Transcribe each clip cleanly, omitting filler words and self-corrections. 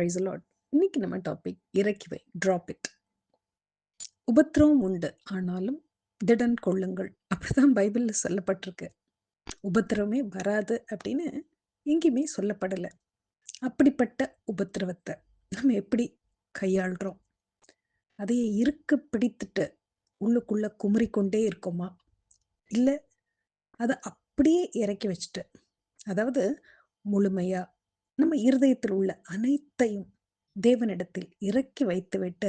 Price Lord. இன்னைக்கு நம்ம topic இறக்கி வை, டிராப் இட். உபத்திரவம் உண்டு, ஆனாலும் திடன் கொள்ளுங்கள். அப்படிதான் பைபிள்ல சொல்லப்பட்டிருக்கு. உபத்திரவமே வராது அப்படின்னு எங்கேயுமே சொல்லப்படல. அப்படிப்பட்ட உபத்திரவத்தை நம்ம எப்படி கையாளுறோம்? அதையே இருக்க பிடித்துட்டு உள்ளுக்குள்ள குமரிக்கொண்டே இருக்கோமா? இல்லை அதை அப்படியே இறக்கி வச்சுட்டு, அதாவது முழுமையா நம்ம இருதயத்தில் உள்ள அனைத்தையும் தேவனிடத்தில் இறக்கி வைத்துவிட்டு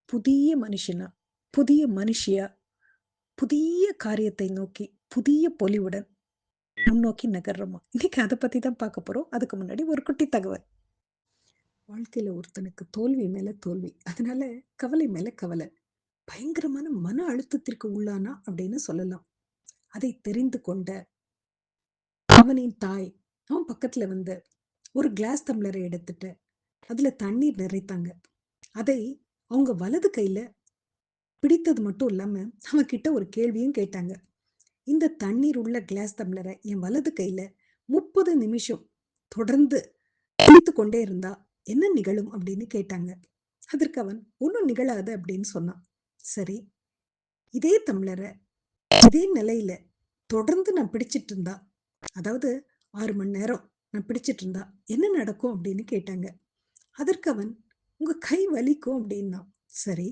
புதிய மனுஷனா, புதிய மனுஷியா, புதிய காரியத்தை நோக்கி புதிய பொலிவுடன் முன்னோக்கி நகர்றோமா? இன்னைக்கு அதை பத்தி தான் பார்க்க போறோம். அதுக்கு முன்னாடி ஒரு குட்டி தகவல். வாழ்க்கையில ஒருத்தனுக்கு தோல்வி மேல தோல்வி, அதனால கவலை மேல கவலை, பயங்கரமான மன அழுத்தத்திற்கு உள்ளானா அப்படின்னு சொல்லலாம். அதை தெரிந்து கொண்ட அவனின் தாய் அவன் பக்கத்துல வந்து ஒரு கிளாஸ் டம்ளரை எடுத்துட்டு அதுல தண்ணீர் நிறைத்தாங்க. அதை அவங்க வலது கையில பிடித்தது மட்டும் இல்லாம அவன் கிட்ட ஒரு கேள்வியும் கேட்டாங்க. இந்த தண்ணீர் உள்ள கிளாஸ் டம்ளரை என் வலது கையில 30 நிமிஷம் தொடர்ந்து பிடித்து கொண்டே இருந்தா என்ன நிகழும் அப்படின்னு கேட்டாங்க. அதற்கு அவன் ஒன்றும் நிகழாது அப்படின்னு சொன்னான். சரி, இதே டம்ளரை இதே நிலையில தொடர்ந்து நான் பிடிச்சிட்டு இருந்தா, அதாவது 6 மணி நேரம் நான் பிடிச்சிட்டு இருந்தா என்ன நடக்கும் அப்படின்னு கேட்டாங்க. அதற்கு அவன் உங்க கை வலிக்கும் அப்படின்னா. சரி,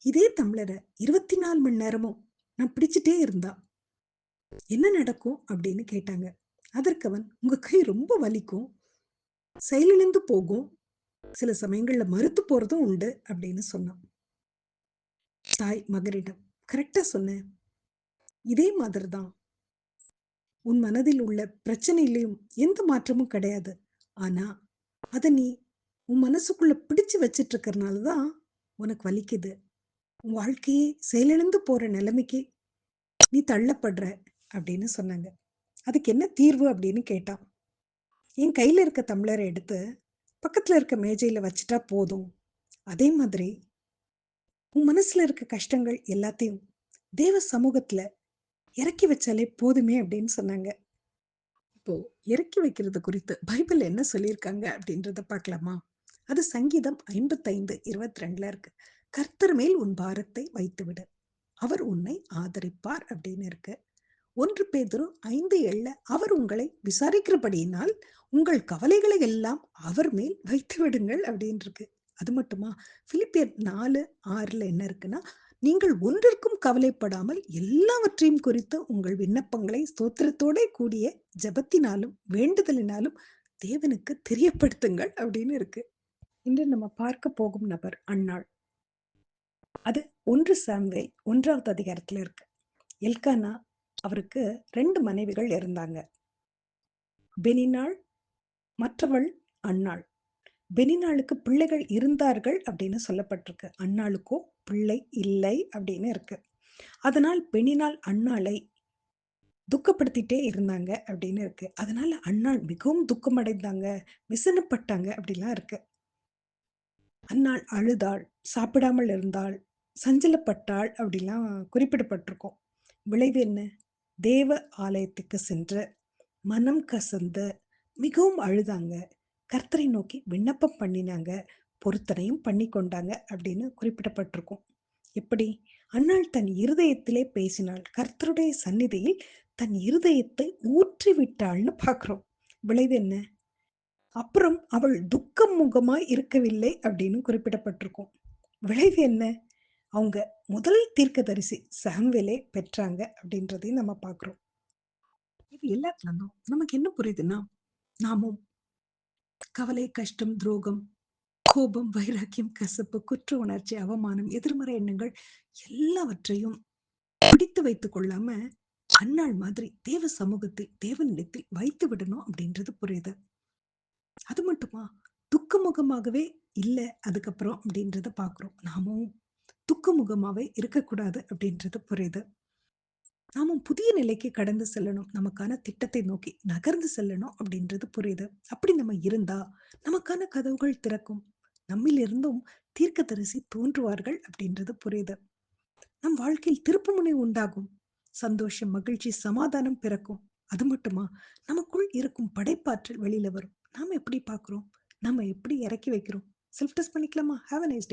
இதே டம்ளரை 24 மணி நேரமும் நான் பிடிச்சிட்டே இருந்தா என்ன நடக்கும் அப்படின்னு கேட்டாங்க. அதற்கு அவன் உங்க கை ரொம்ப வலிக்கும், செயலிழந்து போகும், சில சமயங்கள்ல மறுத்து போறதும் உண்டு அப்படின்னு சொன்னான். தாய் மகனிடம், கரெக்டா சொன்ன, இதே மாதிரிதான் உன் மனதில் உள்ள பிரச்சனையிலையும் எந்த மாற்றமும் கிடையாது. ஆனா அத நீ உன் மனசுக்குள்ள பிடிச்சு வச்சிட்டு இருக்கறனாலதான் உனக்கு வலிக்குது. உன் வாழ்க்கையே செயலிழந்து போற நிலைமைக்கு நீ தள்ளப்படுற அப்படின்னு சொன்னாங்க. அதுக்கு என்ன தீர்வு அப்படின்னு கேட்டான். என் கையில இருக்க டம்ளரை எடுத்து பக்கத்துல இருக்க மேஜையில வச்சுட்டா போதும். அதே மாதிரி உன் மனசுல இருக்க கஷ்டங்கள் எல்லாத்தையும் தேவ சமூகத்துல இறக்கி வச்சாலே போதுமே அப்படின்னு சொன்னாங்க. இப்போ இறக்கி வைக்கிறது குறித்து பைபிள் என்ன சொல்லியிருக்காங்க அப்படின்றத பார்க்கலாமா? அது சங்கீதம் 55:22 இருக்கு. கர்த்தர் மேல் உன் பாரத்தை வைத்துவிடு, அவர் உன்னை ஆதரிப்பார் அப்படின்னு இருக்கு. 1 பேதுரு 5:7 அவர் உங்களை விசாரிக்கிறபடியினால் உங்கள் கவலைகளை எல்லாம் அவர் மேல் வைத்து விடுங்கள் அப்படின்னு இருக்கு. அது மட்டுமா, பிலிப்பியர் 4:6 என்ன இருக்குன்னா, நீங்கள் ஒன்றிற்கும் கவலைப்படாமல் எல்லாவற்றையும் குறித்து உங்கள் விண்ணப்பங்களை ஸ்தோத்திரத்தோட கூடிய ஜெபத்தினாலும் வேண்டுதலினாலும் தேவனுக்கு தெரியப்படுத்துங்கள் அப்படின்னு இருக்கு. இன்று நம்ம பார்க்க போகும் நபர் அன்னாள். அது 1 சாமுவேல் 1வது அதிகாரத்துல இருக்கு. எல்கானா, அவருக்கு 2 மனைவிகள் இருந்தாங்க. பெனினாள், மற்றவள் அன்னாள். பெனினாளுக்கு பிள்ளைகள் இருந்தார்கள் அப்படின்னு சொல்லப்பட்டிருக்கு. அன்னாளுக்கோ பிள்ளை இல்லை அப்படின்னு இருக்கு. அதனால் பெனினாள் அன்னாளை துக்கப்படுத்திட்டே இருந்தாங்க அப்படின்னு இருக்கு. அதனால அன்னாள் மிகவும் துக்கம் அடைந்தாங்க, விசனப்பட்டாங்க அப்படிலாம் இருக்கு. அன்னாள் அழுதாள், சாப்பிடாமல் இருந்தாள், சஞ்சலப்பட்டாள் அப்படிலாம் குறிப்பிடப்பட்டிருக்கும். விளைவு என்ன? தேவ ஆலயத்துக்கு சென்று மனம் கசந்து மிகவும் அழுதாங்க, கர்த்தரை நோக்கி விண்ணப்பம் பண்ணினாங்க, பொருத்தனையும் பண்ணி கொண்டாங்க அப்படின்னு குறிப்பிடப்பட்டிருக்கும். எப்படி? அன்னாள் தன் இருதயத்திலே பேசினாள், கர்த்தருடைய சந்நிதியில் தன் இருதயத்தை ஊற்றி விட்டாள்னு பார்க்கிறோம். விளைவு என்ன? அப்புறம் அவள் துக்கம் முகமாய் இருக்கவில்லை அப்படின்னு குறிப்பிடப்பட்டிருக்கும். விளைவு என்ன? அவங்க முதல் தீர்க்கதரிசி சாமுவேலை பெற்றாங்க அப்படின்றதையும் நம்ம பார்க்கிறோம். இது எல்லாத்துல இருந்தும் நமக்கு என்ன புரியுதுன்னா, நாமும் கவலை, கஷ்டம், துரோகம், கோபம், வைராக்கியம், கசப்பு, குற்ற உணர்ச்சி, அவமானம், எதிர்மறை எண்ணங்கள் எல்லாவற்றையும் பிடித்து வைத்துக் கொள்ளாம அன்னாள் மாதிரி தேவ சமூகத்தில் தேவனிடத்தில் வைத்து விடணும் அப்படின்றது புரியுது. அது மட்டுமா, துக்கமுகமாகவே இல்ல அதுக்கப்புறம் அப்படின்றத பாக்குறோம். நாமும் துக்கமுகமாவே இருக்கக்கூடாது அப்படின்றது புரியுது. நாமும் புதிய நிலைக்கு கடந்து செல்லணும், நமக்கான திட்டத்தை நோக்கி நகர்ந்து செல்லணும் அப்படின்றது புரியுது. அப்படி நம்ம இருந்தா நமக்கான கதவுகள் திறக்கும், நம்மில் இருந்தும் தீர்க்கதரிசி தோன்றுவார்கள் அப்படின்றது புரியுது. நம் வாழ்க்கையில் திருப்புமுனை உண்டாகும், சந்தோஷம், மகிழ்ச்சி, சமாதானம் பிறக்கும். அது மட்டுமா, நமக்குள் இருக்கும் படைப்பாற்றல் வெளியில வரும். நாம எப்படி பார்க்கிறோம்? நம்ம எப்படி இறக்கி வைக்கிறோம்? செல்ஃப் டெஸ்ட் பண்ணிக்கலாமா? Have a nice day.